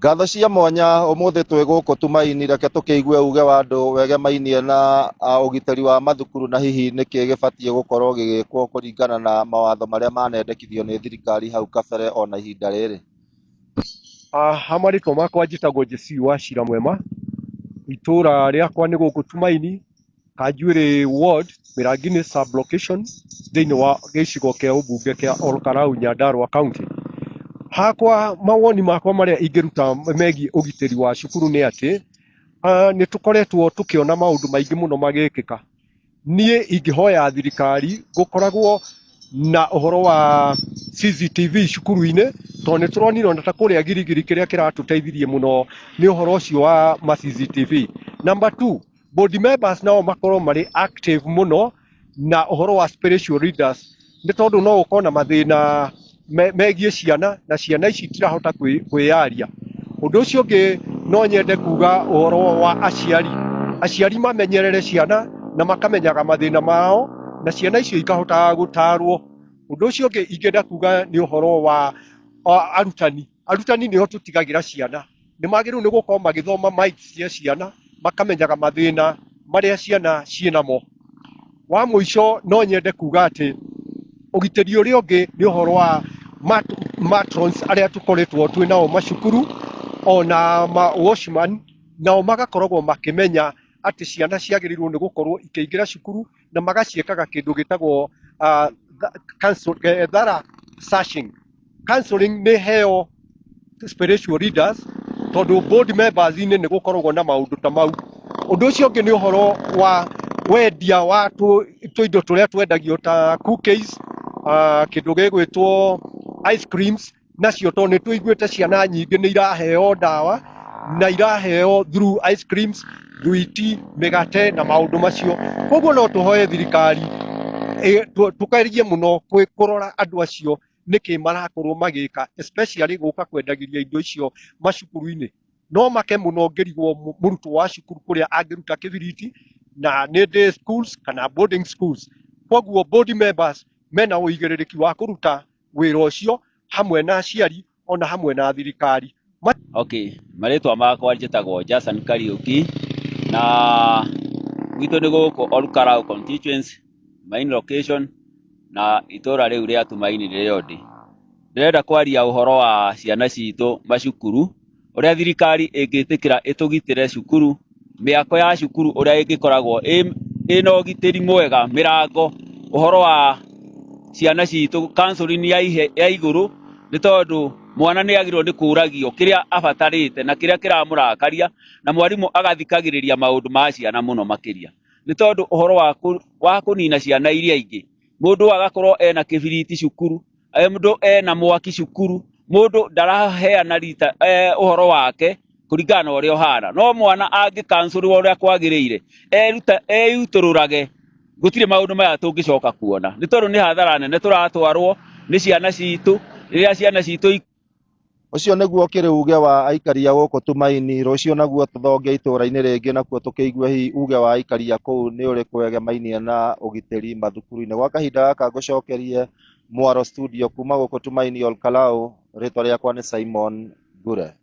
Ngatho cia mwanya umuthi twi guku Tumaini, reke tukiigue uge wa andu wegemainie na ugiteri wa mathukuru na hihi niki gibatie gukorwo gigikwo kuringana na mawatho maria manendekithio ni thirikari hau kabere ona ihinda riri. Hamarĩtwo makwa njĩtagwo Jesii wa Cira Mwema, itũra rĩakwa nĩ gũkũ Tumaini, Kanjuĩrĩ ward, Mĩrangi-inĩ sub location thĩinĩ wa gĩcigo kĩa ũmbunge kĩa Olkalau Nyandarua county. Hakwa mawoni makwa marĩa ingĩruta megiĩ ũgitĩri wa cukuru nĩ atĩ nĩ tũkoretwo tũkĩona maũndũ maingĩ mũno magĩkĩka. Niĩ ingĩhoya thirikari gũkoragwo na ũhoro wa CCTV cukuru-inĩ, tondũ nĩ tũronire ona ta kũrĩa Girigiri kĩrĩa kĩratũteithirie mũno nĩ ũhoro ũcio wa ma CCTV. Number 2, board members nao makorwo marĩ active mũno na ũhoro wa spiritual leaders, nĩ tondũ no ũkorwo na mathĩna megiĩ ciana na ciana ici itirahota kwĩyaria. Ũndũ ũcio ũngĩ no nyende kuga ũhoro wa aciari. Aciari mamenyerere ciana na makamenyaga mathĩna mao na ciana icio ikahota gũtarwo. Ũndũ ũcio ũngĩ ingĩenda kuga nĩ ũhoro wa arutani. Arutani nĩo tũtigagĩra ciana. Nĩ magĩrĩirwo nĩ gũkorwo magĩthoma minds cia ciana, makamenyaga mathĩna marĩa ciana ciĩnamo. Wa mũico no nyende kuga atĩ ũgitĩri ũrĩa ũngĩ nĩ ũhoro wa matrons arĩa tũkoretwo twĩ nao macukuru, ona watchman nao magakoragwo makĩmenya atĩ ciana ciagĩrĩirwo nĩ gũkorwo ikĩingĩra cukuru na magaciĩkaga kĩndũ gĩtagwo thorough searching. Counseling nĩ heo spiritual leaders, tondũ board members-inĩ nĩ gũkoragwo na maũndũ ta mau. Ũndũ ũcio ũngĩ nĩ ũhoro wa wendia wa tũindo tũrĩa twendagio ta cookies, kĩndũ gĩgwĩtwo ice creams, nacio tondũ nĩ tũiguĩte ciana nyingĩ nĩ iraheo ndawa na iraheo through ice creams, thwiti, mĩgate na maũndũ macio. Koguo no tũhoe thirikari tũkarie mũno kũrora andũ acio nĩkĩ marakorwo magĩka, especially gũka kwendagĩria indo icio macukuru-inĩ. No make mũno ngĩrigwo mũrutwo wa cukuru kũrĩa angĩruta kĩbiriti, na nĩ day schools kana boarding schools. Koguo board members mena ũigĩrĩrĩki wa kũruta wĩra ũcio hamwe na aciari ona hamwe na thirikari. Marĩtwa makwa njĩtagwo Jason Kariuki, na gwitũ nĩ gũkũ Olkalau constituency main location, na itũra rĩu rĩa Tumaini rĩrĩa ndĩ. Ndĩrenda kwaria ũhoro wa ciana citũ macukuru, ũrĩa thirikari ĩngĩtĩkĩra ĩtũgitĩre cukuru, mĩako ya cukuru ũrĩa ĩngĩkoragwo ĩna ũgitĩri mwega, mĩrango, ũhoro wa ciana citũ, counseling ya igũrũ, nĩ tondũ mwana nĩ agĩrĩirwo nĩ kũragio kĩrĩa abatarĩte na kĩrĩa kĩramũrakaria, na mwarimũ agathikagĩrĩria maũndũ ma ciana mũno makĩria. Nĩ tondũ ũhoro wa kũnina ciana iria ingĩ, mũndũ agakorwo ena kĩbiriti cukuru, mũndũ ena mwaki cukuru, mũndũ ndaraheana ũhoro wake kũringana na ũrĩa ũhana. No mwana angĩkansurwo ũrĩa kwagĩrĩire, eyutũrũrage, gũtirĩ maũndũ maya tũngĩcoka kuona. Nĩ tondũ nĩ hathara nene tũratwarwo nĩ ciana citũ, rĩrĩa ciana citũ. Ũcio nĩguo kĩrĩ uge wa aikari a gũkũ Tumaini. Rũciũ naguo tũthonge itũra-inĩ rĩngĩ nakuo tũkĩigue hihi uge wa aikari a kũu nĩ ũrĩkũ wegemainie na ũgitĩri mathukuru-inĩ. Gwa kahinda gaka ngũcokerie Mwaro studio kuma gũkũ Tumaini Olkalau. Rĩtwa rĩakwa nĩ Simon Ngure.